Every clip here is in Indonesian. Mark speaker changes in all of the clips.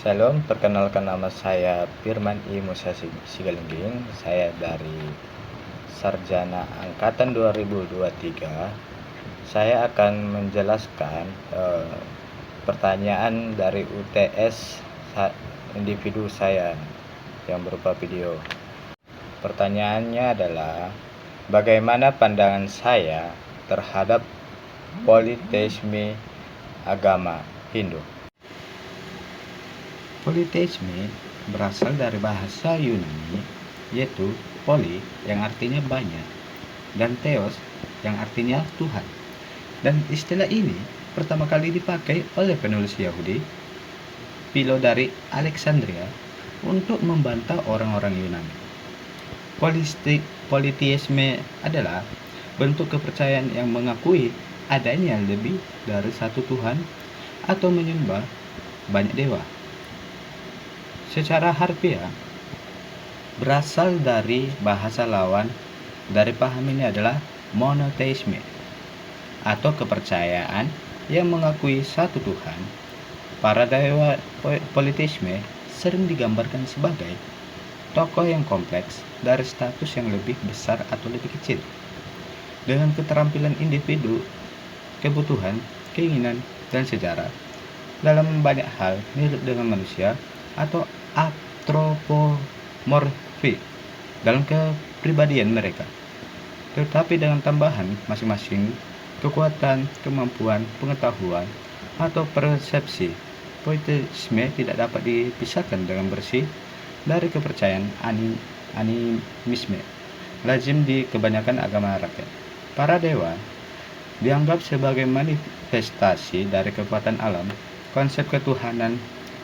Speaker 1: Shalom, perkenalkan nama saya Firman I. Musa Sigalingging. Saya dari Sarjana Angkatan 2023. Saya akan menjelaskan pertanyaan dari UTS individu saya yang berupa video. Pertanyaannya adalah, bagaimana pandangan saya terhadap politeisme agama Hindu? Politeisme berasal dari bahasa Yunani, yaitu poli yang artinya banyak dan theos yang artinya Tuhan. Dan istilah ini pertama kali dipakai oleh penulis Yahudi Philo dari Alexandria untuk membantah orang-orang Yunani. Politeisme adalah bentuk kepercayaan yang mengakui adanya lebih dari satu Tuhan atau menyembah banyak dewa. Secara harfiah, berasal dari bahasa lawan dari paham ini adalah monoteisme, atau kepercayaan yang mengakui satu Tuhan. Para dewa politeisme sering digambarkan sebagai tokoh yang kompleks dari status yang lebih besar atau lebih kecil, dengan keterampilan individu, kebutuhan, keinginan, dan sejarah dalam banyak hal mirip dengan manusia atau antropomorfi dalam kepribadian mereka, tetapi dengan tambahan masing-masing kekuatan, kemampuan, pengetahuan, atau persepsi. Politeisme tidak dapat dipisahkan dengan bersih dari kepercayaan animisme lazim di kebanyakan agama rakyat. Para dewa dianggap sebagai manifestasi dari kekuatan alam. Konsep ketuhanan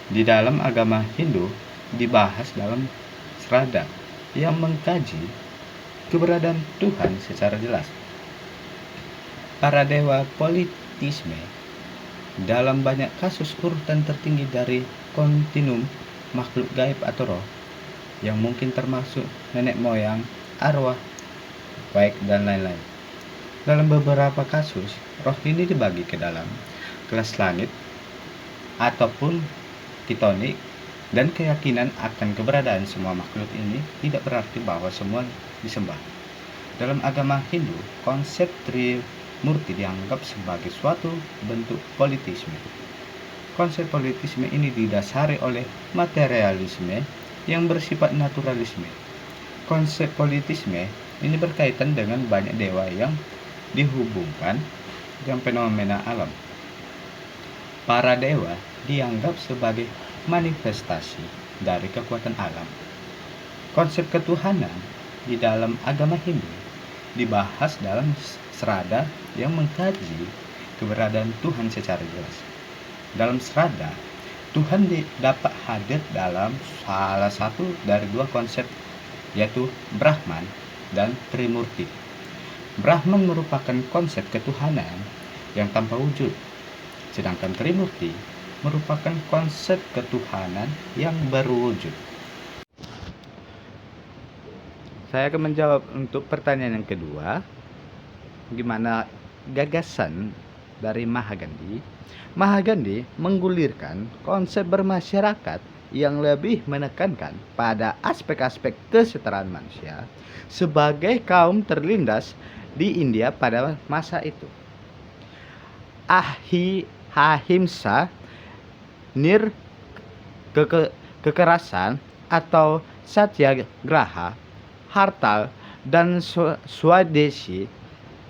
Speaker 1: di dalam agama Hindu dibahas dalam Srada yang mengkaji keberadaan Tuhan secara jelas. Para dewa politeisme dalam banyak kasus urutan tertinggi dari kontinum makhluk gaib atau roh, yang mungkin termasuk nenek moyang, arwah baik, dan lain-lain. Dalam beberapa kasus, roh ini dibagi ke dalam kelas langit ataupun titonik, dan keyakinan akan keberadaan semua makhluk ini tidak berarti bahwa semua disembah. Dalam agama Hindu, konsep Trimurti dianggap sebagai suatu bentuk politeisme. Konsep politeisme ini didasari oleh materialisme yang bersifat naturalisme. Konsep politeisme ini berkaitan dengan banyak dewa yang dihubungkan dengan fenomena alam. Para dewa dianggap sebagai manifestasi dari kekuatan alam. Konsep ketuhanan di dalam agama Hindu dibahas dalam Srada yang mengkaji keberadaan Tuhan secara jelas. Dalam Srada, Tuhan dapat hadir dalam salah satu dari dua konsep, yaitu Brahman dan Trimurti. Brahman merupakan konsep ketuhanan yang tanpa wujud, sedangkan Trimurti merupakan konsep ketuhanan yang berwujud. Saya akan menjawab untuk pertanyaan yang kedua, gimana gagasan dari Mahatma Gandhi menggulirkan konsep bermasyarakat yang lebih menekankan pada aspek-aspek kesetaraan manusia sebagai kaum terlindas di India pada masa itu. Ahimsa, kekerasan atau satyagraha, hartal, dan swadeshi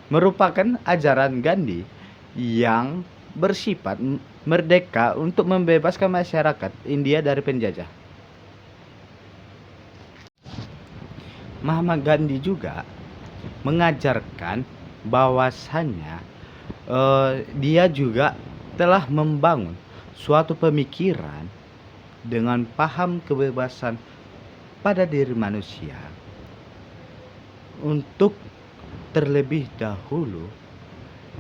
Speaker 1: merupakan ajaran Gandhi yang bersifat merdeka untuk membebaskan masyarakat India dari penjajah. Mahatma Gandhi juga mengajarkan bahwasannya dia juga telah membangun suatu pemikiran dengan paham kebebasan pada diri manusia untuk terlebih dahulu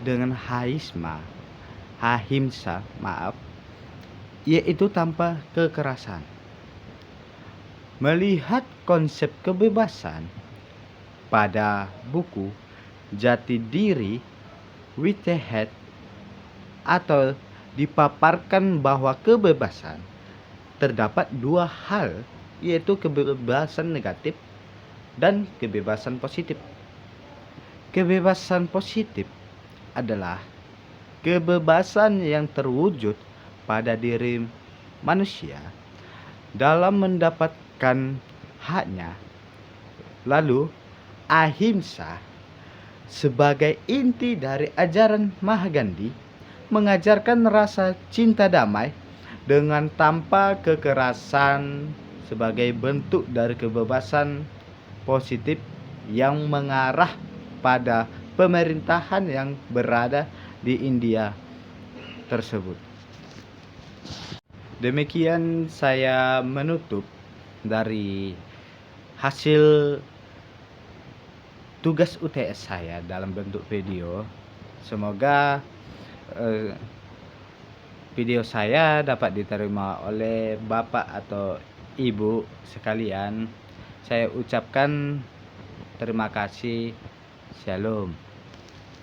Speaker 1: dengan ahimsa, yaitu tanpa kekerasan. Melihat konsep kebebasan pada buku Jati Diri Whitehead, atau dipaparkan bahwa kebebasan terdapat dua hal, yaitu kebebasan negatif dan kebebasan positif. Kebebasan positif adalah kebebasan yang terwujud pada diri manusia dalam mendapatkan haknya. Lalu, ahimsa sebagai inti dari ajaran Mahatma mengajarkan rasa cinta damai dengan tanpa kekerasan sebagai bentuk dari kebebasan positif yang mengarah pada pemerintahan yang berada di India tersebut. Demikian saya menutup dari hasil tugas UTS saya dalam bentuk video. Semoga video saya dapat diterima oleh Bapak atau Ibu sekalian. Saya ucapkan terima kasih. Shalom.